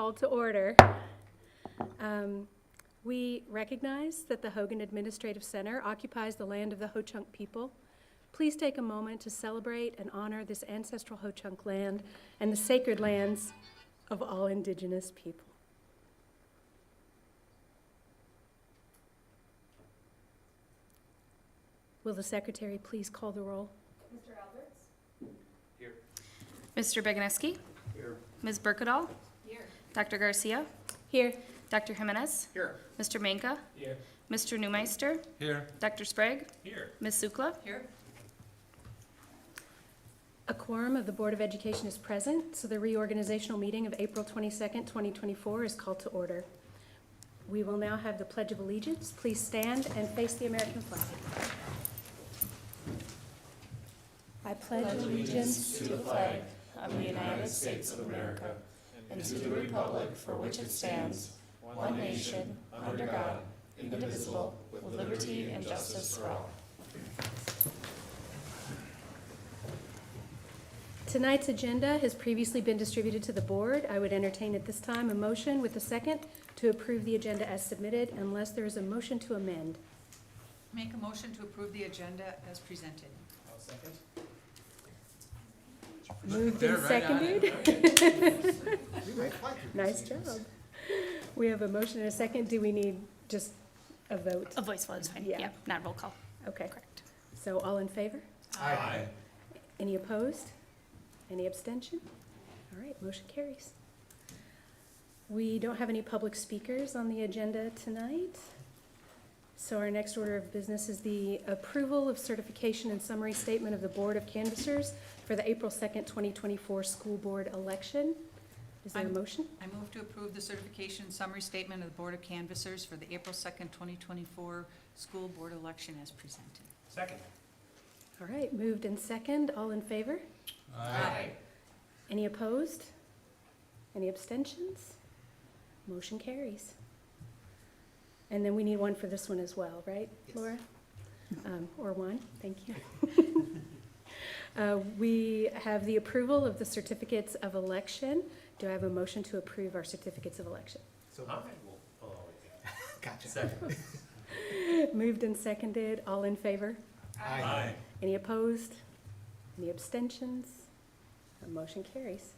called to order. We recognize that the Hogan Administrative Center occupies the land of the Ho-Chunk people. Please take a moment to celebrate and honor this ancestral Ho-Chunk land and the sacred lands of all Indigenous people. Will the secretary please call the roll? Mr. Alberts? Here. Mr. Beganeski? Here. Ms. Berkadal? Here. Dr. Garcia? Here. Dr. Jimenez? Here. Mr. Manka? Here. Mr. Neumeister? Here. Dr. Sprague? Here. Ms. Sukla? Here. A quorum of the Board of Education is present, so the reorganizational meeting of April 22nd, 2024 is called to order. We will now have the Pledge of Allegiance. Please stand and face the American flag. I pledge allegiance to the flag of the United States of America and to the republic for which it stands, one nation, under God, indivisible, with liberty and justice for all. Tonight's agenda has previously been distributed to the board. I would entertain at this time a motion with a second to approve the agenda as submitted unless there is a motion to amend. Make a motion to approve the agenda as presented. I'll second. Moved and seconded. Nice job. We have a motion and a second. Do we need just a vote? A voice vote is fine. Yeah. Not roll call. Okay. Correct. So all in favor? Aye. Any opposed? Any abstention? All right, motion carries. We don't have any public speakers on the agenda tonight. So our next order of business is the approval of certification and summary statement of the Board of Canvassers for the April 2nd, 2024 school board election. Is there a motion? I move to approve the certification summary statement of the Board of Canvassers for the April 2nd, 2024 school board election as presented. Second. All right, moved and second. All in favor? Aye. Any opposed? Any abstentions? Motion carries. And then we need one for this one as well, right, Yes. Laura? Or one, thank you. We have the approval of the certificates of election. Do I have a motion to approve our certificates of election? So Gotcha. Second. Moved and seconded. All in favor? Aye. Any opposed? Any abstentions? The motion carries.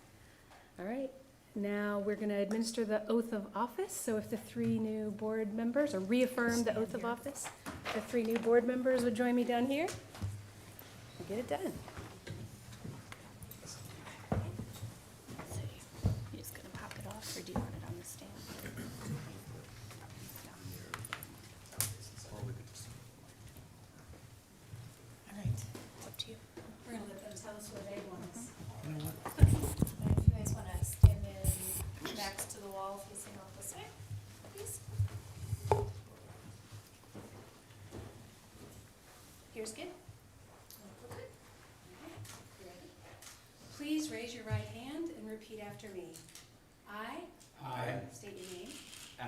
All right, now we're going to administer the oath of office. So if the three new board members, or reaffirm the oath of office, the three new board members would join me down here. We'll get it done. So you just gonna pop it off, or do you want it on the stand? All right, it's up to you. We're going to let them tell us where they want us. If you guys want to stand in backs to the wall facing off this way, please. Here's good. Look good. You ready? Please raise your right hand and repeat after me. I state your name.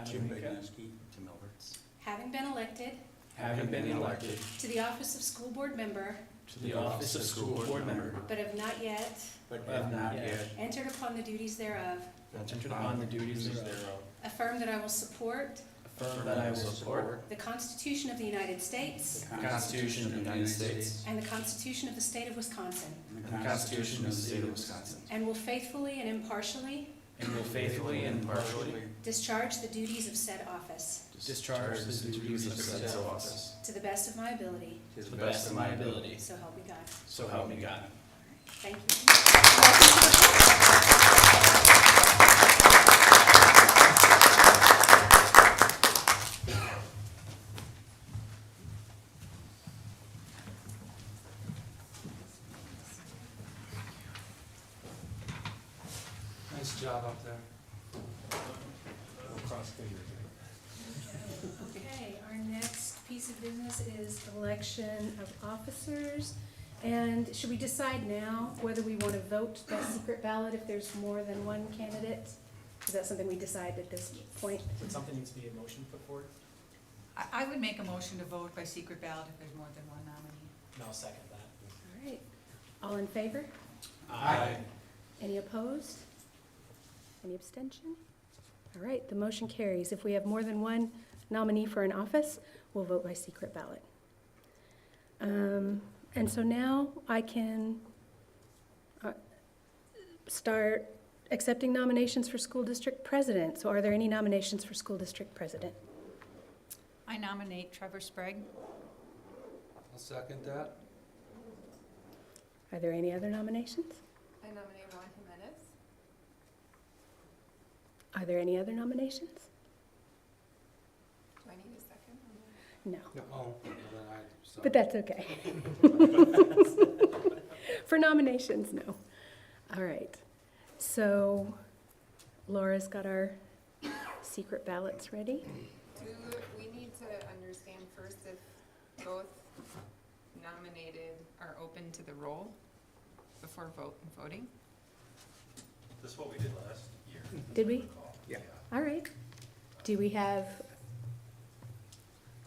Jim Beganeski. Tim Alberts. Having been elected Having been elected to the office of school board member, to the office of school board member, but have not yet but have not yet entered upon the duties thereof, entered upon the duties thereof, affirm that I will support affirm that I will support the Constitution of the United States the Constitution of the United States and the Constitution of the State of Wisconsin, and the Constitution of the State of Wisconsin, and will faithfully and impartially and will faithfully and impartially discharge the duties of said office discharge the duties of said office to the best of my ability, to the best of my ability. so help me God. So help me God. Thank Nice job up there. Cross fingers. Okay, our next piece of business is election of officers. And should we decide now whether we want to vote by secret ballot if there's more than one candidate? Is that something we decide at this point? Would something need to be a motion put forward? I would make a motion to vote by secret ballot if there's more than one nominee. And I'll second that. All right. All in favor? Aye. Any opposed? Any abstention? All right, the motion carries. If we have more than one nominee for an office, we'll vote by secret ballot. And so now I can start accepting nominations for school district president. So are there any nominations for school district president? I nominate Trevor Sprague. I'll second that. Are there any other nominations? I nominate Juan Jimenez. Are there any other nominations? Do I need a second? No, Oh, well, then I, so. but that's okay. For nominations, no. All right. So Laura's got our secret ballots ready. Do we need to understand first if both nominated are open to the role before voting? This is what we did last year. Did we? Yeah. All right. Do we have,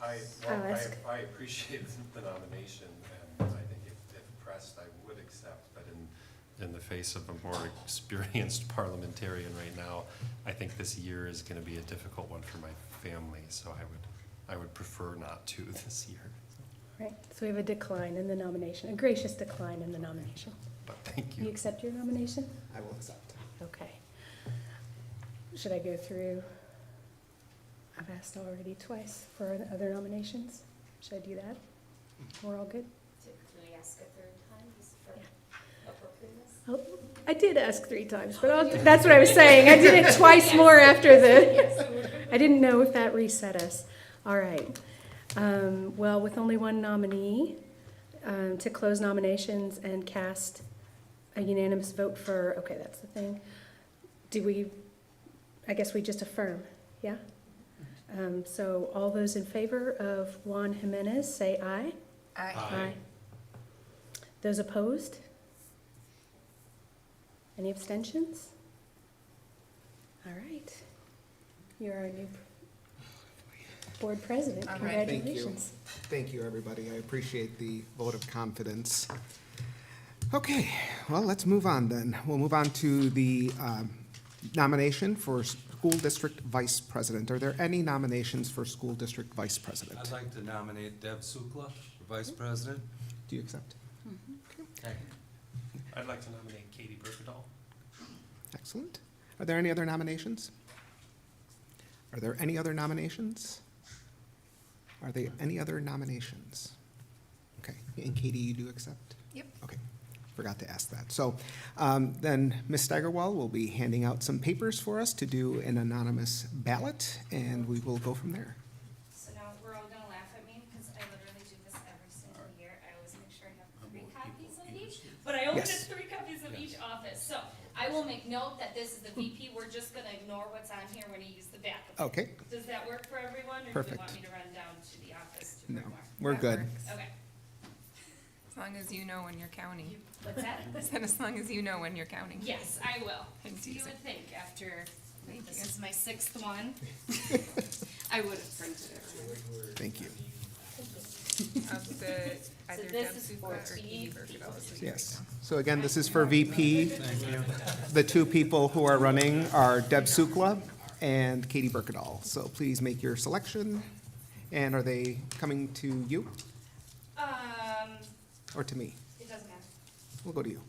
I ask. appreciate the nomination, and I think if pressed, I would accept, but in the face of a more experienced parliamentarian right now, I think this year is gonna be a difficult one for my family, so I would prefer not to this year. right, so we have a decline in the nomination, a gracious decline in the nomination. But thank You you. accept your nomination? I will accept. Okay. Should I go through? I've asked already twice for the other nominations. Should I do that? We're all good? Can we ask a third time just for appropriateness? Oh, I did ask 3 times, but that's what I was saying. I did it twice more after I didn't know if that reset us. All right. Well, with only one nominee, to close nominations and cast a unanimous vote for, okay, that's the thing. I guess we just affirm, yeah? So all those in favor of Juan Jimenez, say aye. Aye. Those opposed? Any abstentions? All right. You're our new board president. All right. Thank you. Congratulations. Thank you, everybody. I appreciate the vote of confidence. Okay, well, let's move on then. We'll move on to the nomination for school district vice president. Are there any nominations for school district vice president? I'd like to nominate Deb Sukla for vice president. Do you accept? I'd like to nominate Katie Berkedal. Excellent. Are there any other nominations? Are there any other nominations? Are there any other nominations? Okay, and Katie, you do accept? Yep. Okay, forgot to ask that. So then Ms. Steigerwald will be handing out some papers for us to do an anonymous ballot, and we will go from there. So now we're all gonna laugh at me because I literally do this every single year. I always make sure I have 3 copies of each, but I only did Yes. 3 copies of each office. So I will make note that this is the VP. We're just gonna ignore what's on here when you use the backup. Okay, Does that work for everyone, or do Perfect. you want me to run down to the office to no, bring more? we're That good. works. Okay, As long as you know when you're counting. what's that? As long as you know when you're counting. Yes, I will. It's You easy. would think after, Thank this you. is my 6th one. I would have printed it. Thank you. Of the, either this Deb is Sukla for or Katie VP. Berkedal, so you Yes. write down. So again, this is for VP. The 2 people who are running are Deb Sukla and Katie Berkedal. So please make your selection. And are they coming to you or to me? It doesn't matter. We'll go to you.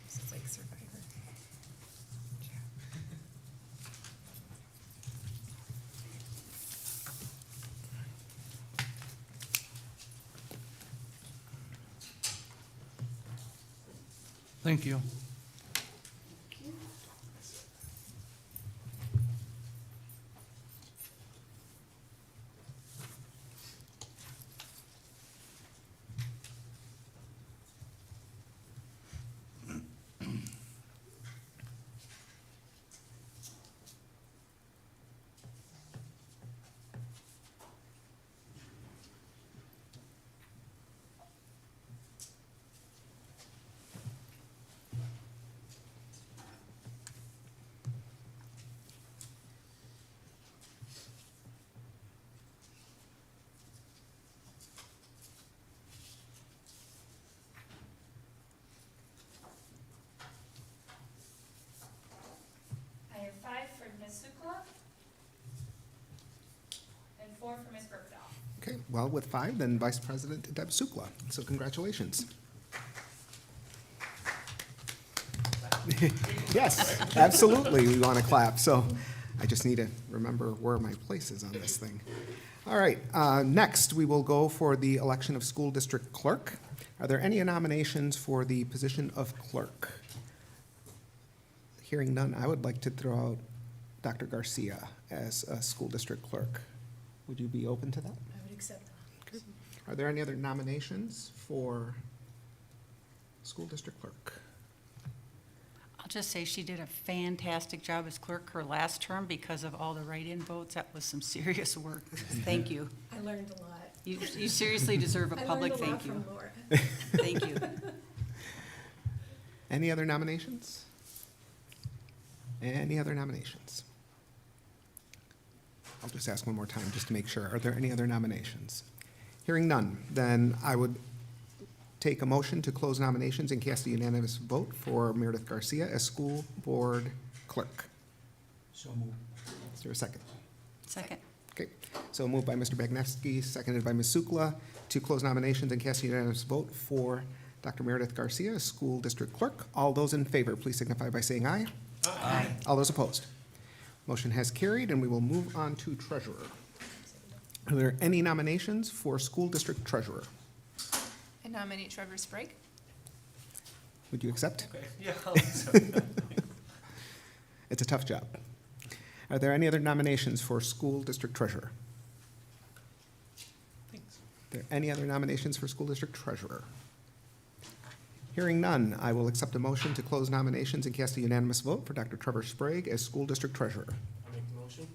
This is like Survivor. Thank you. 4 for Ms. Burkdahl. Okay, well, with 5, then Vice President Deb Sukla. So congratulations. Yes, absolutely, we want to clap. So I just need to remember where my place is on this thing. All right, next, we will go for the election of school district clerk. Are there any nominations for the position of clerk? Hearing none, I would like to throw out Dr. Garcia as a school district clerk. Would you be open to that? I would accept that. Are there any other nominations for school district clerk? I'll just say she did a fantastic job as clerk her last term because of all the write-in votes. That was some serious work. Thank you. I learned a lot. You seriously deserve a public thank you. I learned a lot from Laura. Thank you. Any other nominations? Any other nominations? I'll just ask one more time just to make sure. Are there any other nominations? Hearing none, then I would take a motion to close nominations and cast a unanimous vote for Meredith Garcia as school board clerk. So moved. Is there a second? Second. Okay, so moved by Mr. Bagnevsky, seconded by Ms. Sukla to close nominations and cast a unanimous vote for Dr. Meredith Garcia as school district clerk. All those in favor, please signify by saying aye. Aye. All those opposed? Motion has carried, and we will move on to treasurer. Are there any nominations for school district treasurer? I nominate Trevor Sprague. Would you accept? Okay, yeah, I'll accept that. It's a tough job. Are there any other nominations for school district treasurer? Thanks. Are there any other nominations for school district treasurer? Hearing none, I will accept a motion to close nominations and cast a unanimous vote for Dr. Trevor Sprague as school district treasurer. I'll make the motion.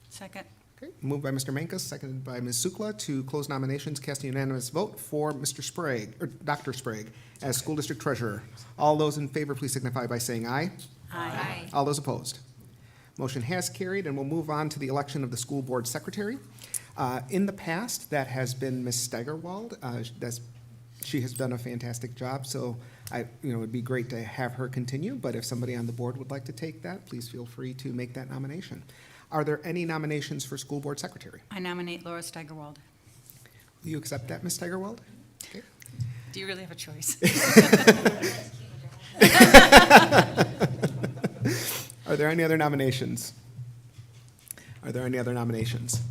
Second. Okay, moved by Mr. Mankus, seconded by Ms. Sukla to close nominations, cast a unanimous vote for Mr. Sprague, or Dr. Sprague, as school district treasurer. All those in favor, please signify by saying aye. Aye. All those opposed? Motion has carried, and we'll move on to the election of the school board secretary. In the past, that has been Ms. Steigerwald. She has done a fantastic job, so it'd be great to have her continue, but if somebody on the board would like to take that, please feel free to make that nomination. Are there any nominations for school board secretary? I nominate Laura Steigerwald. Will you accept that, Ms. Steigerwald? Okay. Do you really have a choice? Are there any other nominations? Are there any other nominations?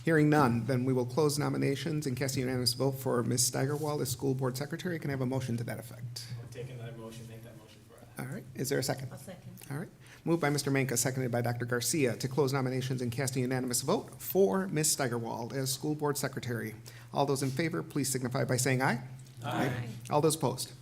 Hearing none, then we will close nominations and cast a unanimous vote for Ms. Steigerwald as school board secretary. Can I have a motion to that effect? I'm taking that motion, make that motion for it. All right, is there a second? I'll second. All right, moved by Mr. Manka, seconded by Dr. Garcia to close nominations and cast a unanimous vote for Ms. Steigerwald as school board secretary. All those in favor, please signify by saying aye. Aye. All those opposed?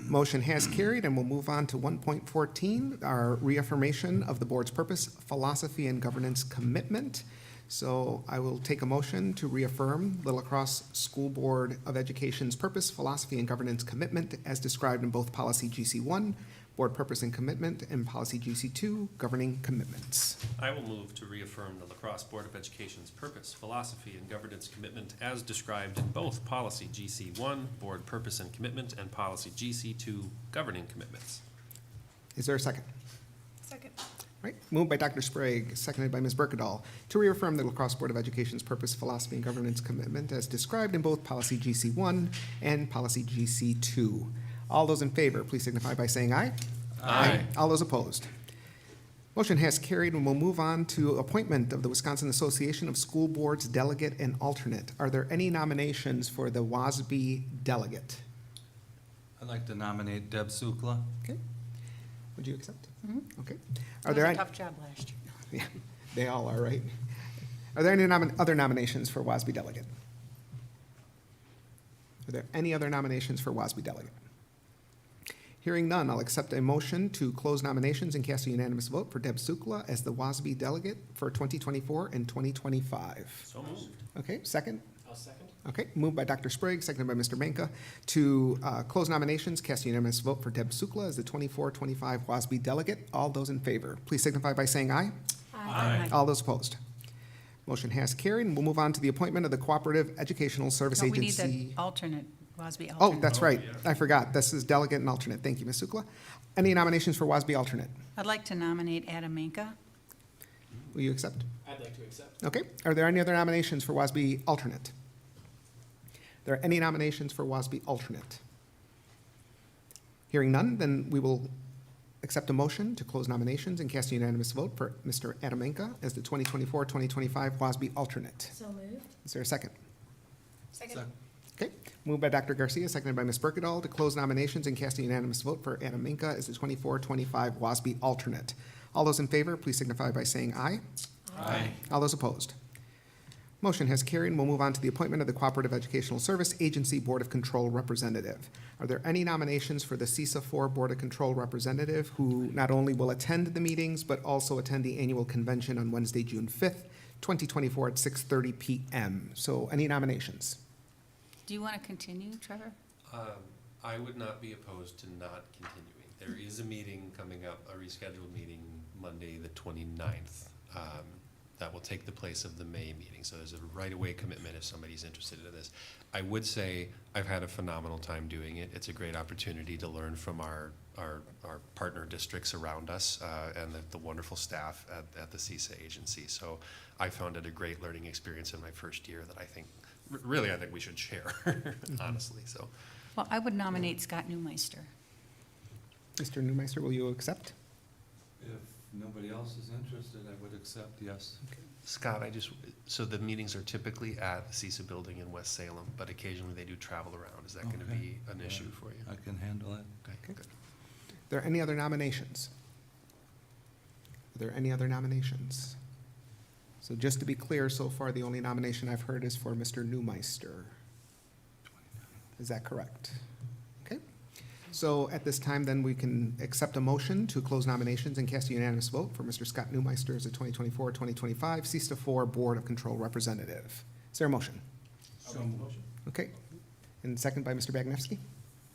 Motion has carried, and we'll move on to 1.14, our reaffirmation of the board's purpose, philosophy, and governance commitment. So I will take a motion to reaffirm Little Crosse School Board of Education's purpose, philosophy, and governance commitment as described in both Policy GC1, Board Purpose and Commitment, and Policy GC2, Governing Commitments. I will move to reaffirm the La Crosse Board of Education's purpose, philosophy, and governance commitment as described in both Policy GC1, Board Purpose and Commitment, and Policy GC2, Governing Commitments. Is there a second? Second. Right, moved by Dr. Sprague, seconded by Ms. Berkedahl, to reaffirm the La Crosse Board of Education's purpose, philosophy, and governance commitment as described in both Policy GC1 and Policy GC2. All those in favor, please signify by saying aye. Aye. All those opposed? Motion has carried, and we'll move on to appointment of the Wisconsin Association of School Boards delegate and alternate. Are there any nominations for the WASB delegate? I'd like to nominate Deb Sukla. Okay. Would you accept? Mhm. Okay. That Are was there a any? tough job last year. Yeah, they all are, right? Are there any other nominations for WASB delegate? Are there any other nominations for WASB delegate? Hearing none, I'll accept a motion to close nominations and cast a unanimous vote for Deb Sukla as the WASB delegate for 2024 and 2025. So moved. Okay, second? I'll second. Okay, moved by Dr. Sprague, seconded by Mr. Manka, to close nominations, cast a unanimous vote for Deb Sukla as the 24-25 WASB delegate. All those in favor, please signify by saying aye. Aye. All those opposed? Motion has carried, and we'll move on to the appointment of the Cooperative Educational Service No, we need Agency. the alternate, WASB Oh, alternate. that's right. I forgot. This is delegate and alternate. Thank you, Ms. Sukla. Any nominations for WASB alternate? I'd like to nominate Adam Manka. Will you accept? I'd I'd like to accept. Okay, are there any other nominations for WASB alternate? There are any nominations for WASB alternate? Hearing none, then we will accept a motion to close nominations and cast a unanimous vote for Mr. Adamenka as the 2024-2025 WASB alternate. So moved. Is there a second? Second. Okay, moved by Dr. Garcia, seconded by Ms. Berkedal to close nominations and cast a unanimous vote for Adamenka as the 24-25 WASB alternate. All those in favor, please signify by saying aye. Aye. All those opposed? Motion has carried, and we'll move on to the appointment of the Cooperative Educational Service Agency Board of Control Representative. Are there any nominations for the CISA 4 Board of Control Representative who not only will attend the meetings, but also attend the annual convention on Wednesday, June 5th, 2024 at 6:30 PM? So any nominations? Do you want to continue, Trevor? I would not be opposed to not continuing. There is a meeting coming up, a rescheduled meeting, Monday, the 29th. That will take the place of the May meeting. So there's a right-of-way commitment if somebody's interested in this. I would say I've had a phenomenal time doing it. It's a great opportunity to learn from our partner districts around us and the wonderful staff at the CISA agency. So I found it a great learning experience in my first year that I think, really, I think we should share, honestly. So, Well, I would nominate Scott Newmeister. Mr. Newmeister, will you accept? If nobody else is interested, I would accept, yes. Scott, so the meetings are typically at the CISA building in West Salem, but occasionally they do travel around. Is that going to Okay. be an Yeah. issue for you? I can handle it. Okay, good. Are there any other nominations? Are there any other nominations? So just to be clear, so far, the only nomination I've heard is for Mr. Newmeister. Is that correct? Okay. So at this time, then, we can accept a motion to close nominations and cast a unanimous vote for Mr. Scott Newmeister as the 2024-2025 CISA 4 Board of Control Representative. Is there a motion? I'll make the motion. Okay. And second by Mr. Bagnevsky?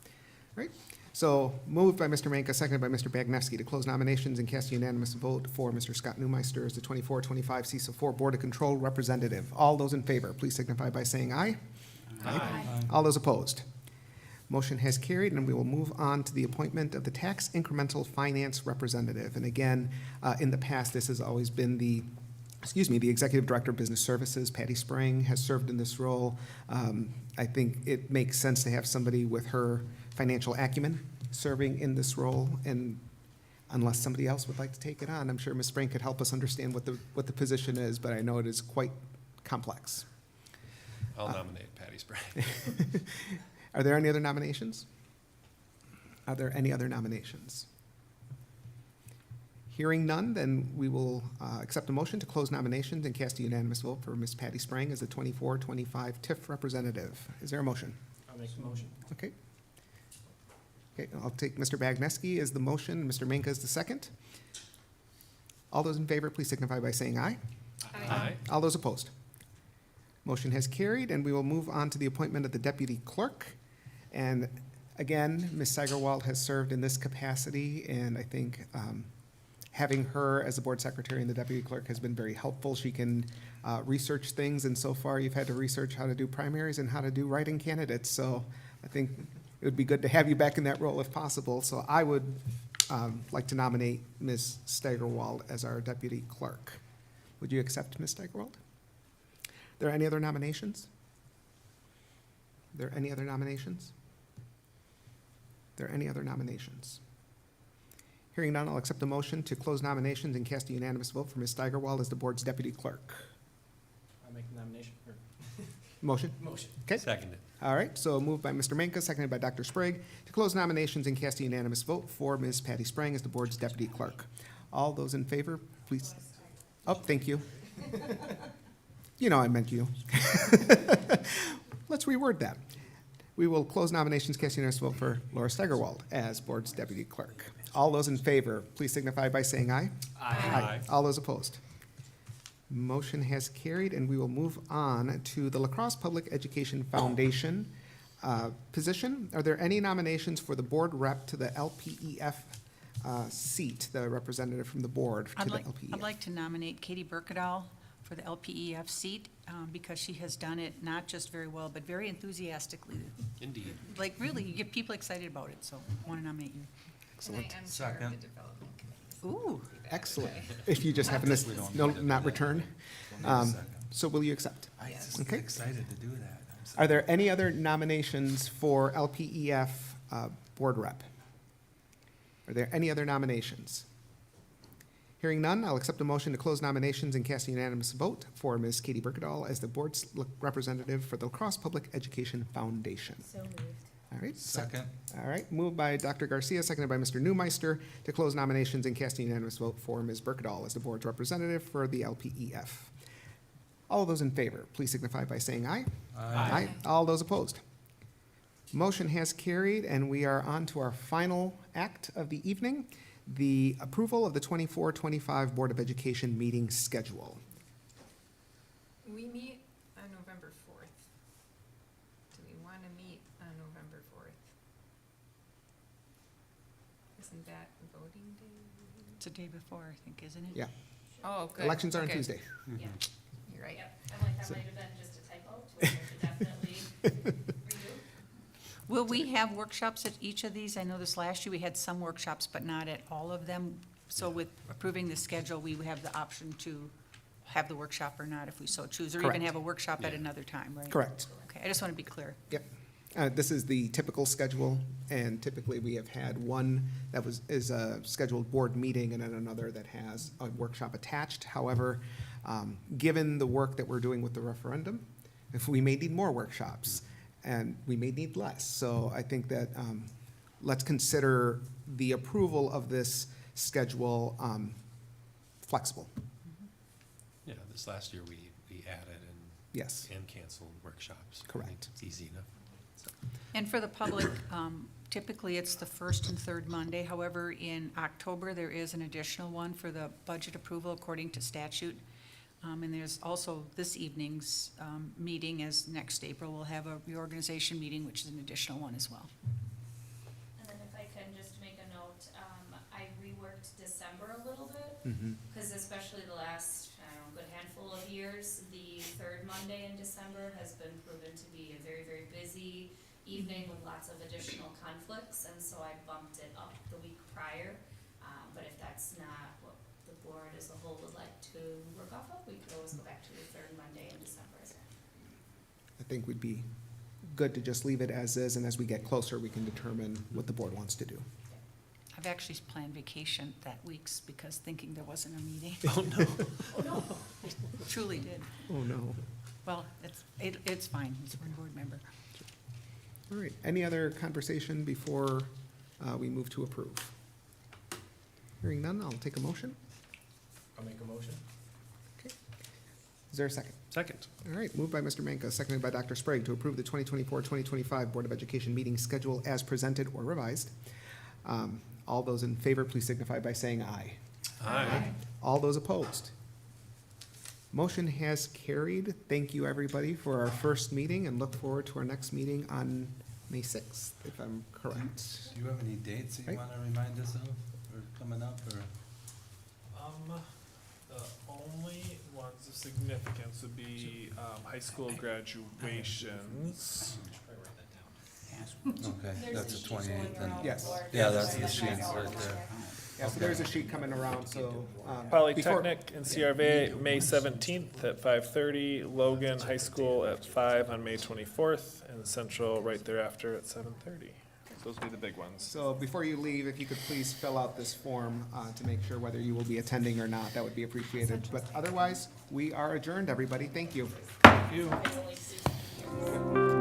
All right. So moved by Mr. Manka, seconded by Mr. Bagnevsky to close nominations and cast a unanimous vote for Mr. Scott Newmeister as the 24-25 CISA 4 Board of Control Representative. All those in favor, please signify by saying aye. Aye. All those opposed? Motion has carried, and we will move on to the appointment of the Tax Incremental Finance Representative. And again, in the past, this has always been the Executive Director of Business Services, Patty Spring, has served in this role. I think it makes sense to have somebody with her financial acumen serving in this role, and unless somebody else would like to take it on, I'm sure Ms. Spring could help us understand what the position is, but I know it is quite complex. I'll nominate Patty Spray. Are there any other nominations? Are there any other nominations? Hearing none, then we will accept a motion to close nominations and cast a unanimous vote for Ms. Patty Sprang as the 24-25 TIF representative. Is there a motion? I'll make the motion. Okay. Okay, I'll take Mr. Bagnevsky as the motion, Mr. Manka as the second. All those in favor, please signify by saying aye. Aye. All those opposed? Motion has carried, and we will move on to the appointment of the deputy clerk. And again, Ms. Seigerwald has served in this capacity, and I think having her as the board secretary and the deputy clerk has been very helpful. She can research things, and so far you've had to research how to do primaries and how to do write-in candidates. So I think it would be good to have you back in that role if possible. So I would like to nominate Ms. Steigerwald as our deputy clerk. Would you accept, Ms. Steigerwald? Are there any other nominations? Are there any other nominations? Are there any other nominations? Hearing none, I'll accept a motion to close nominations and cast a unanimous vote for Ms. Steigerwald as the board's deputy clerk. I'll make the nomination, or Motion? motion. Okay. Seconded. All right, so moved by Mr. Manka, seconded by Dr. Sprague, to close nominations and cast a unanimous vote for Ms. Patty Sprang as the board's deputy clerk. All those in favor, please. Oh, thank you. You know I meant you. Let's reword that. We will close nominations, cast a unanimous vote for Laura Steigerwald as board's deputy clerk. All those in favor, please signify by saying aye. Aye. All those opposed? Motion has carried, and we will move on to the La Crosse Public Education Foundation position. Are there any nominations for the board rep to the LPEF seat, the representative from the board to the LPEF? I'd like to nominate Katie Berkedal for the LPEF seat because she has done it not just very well, but very enthusiastically. Indeed. Like, really, you get people excited about it, so I want to nominate you. Excellent. Second. Ooh, Excellent. If you just happen to not return. So will you accept? I'm just Okay. excited to do that. I'm so- Are there any other nominations for LPEF Board Rep? Are there any other nominations? Hearing none, I'll accept a motion to close nominations and cast a unanimous vote for Ms. Katie Berkedahl as the board's representative for the Crosse Public Education Foundation. So moved. All right. Second. All right, moved by Dr. Garcia, seconded by Mr. Newmeister to close nominations and cast a unanimous vote for Ms. Berkedahl as the board's representative for the LPEF. All those in favor, please signify by saying aye. Aye. All those opposed. Motion has carried, and we are on to our final act of the evening, the approval of the 24-25 Board of Education meeting schedule. We meet on November 4th. Do we want to meet on November 4th? Isn't that voting day? it's a day before, I think, isn't it? Yeah, Oh, good. elections are on Okay. Tuesday. Yeah, You're right. yep, I'm like, that might have been just a typo, which I should definitely redo. Will we have workshops at each of these? I know this last year we had some workshops, but not at all of them. So with approving the schedule, we would have the option to have the workshop or not if we so choose, or even Correct. have a workshop at Yeah. another time, right? Correct. Okay, I just want to be clear. Yep. This is the typical schedule, and typically we have had one that is a scheduled board meeting and then another that has a workshop attached. However, given the work that we're doing with the referendum, if we may need more workshops, and we may need less. So I think that let's consider the approval of this schedule flexible. Yeah, this last year we added Yes, and canceled workshops. Correct. It's easy enough. And for the public, typically it's the first and third Monday. However, in October, there is an additional one for the budget approval according to statute. And there's also this evening's meeting, as next April, we'll have a reorganization meeting, which is an additional one as well. And then if I can just make a note, I reworked December a little bit, Mhm. because especially the last, I don't know, good handful of years, the third Monday in December has been proven to be a very, very busy evening with lots of additional conflicts, and so I bumped it up the week prior. But if that's not what the board as a whole would like to work off of, we could always go back to the third Monday in December as well. I think we'd be good to just leave it as is, and as we get closer, we can determine what the board wants to do. I've actually planned vacation that week's because thinking there wasn't a meeting. Oh, no. Truly did. Oh, no. Well, it's fine, he's one board member. All right, any other conversation before we move to approve? Hearing none, I'll take a motion. I'll make a motion. Is there a second? Second. All right, moved by Mr. Manka, seconded by Dr. Sprague to approve the 2024-2025 Board of Education meeting schedule as presented or revised. All those in favor, please signify by saying aye. Aye. All those opposed? Motion has carried. Thank you, everybody, for our first meeting, and look forward to our next meeting on May 6th, if I'm correct. Do you have any dates that Right. you want to remind us of, or coming up, or? The only ones of significance would be, high school graduations. Okay, that's the 28th then. Yes. Yeah, that's the sheet right there. Yeah, so there's a sheet coming around, so. before- Polytechnic and CRVA, May 17th at 5:30, Logan High School at 5 on May 24th, and Central right thereafter at 7:30. Those would be the big ones. So before you leave, if you could please fill out this form to make sure whether you will be attending or not, that would be appreciated. But otherwise, we are adjourned, everybody. Thank you. Thank you. It's only 2.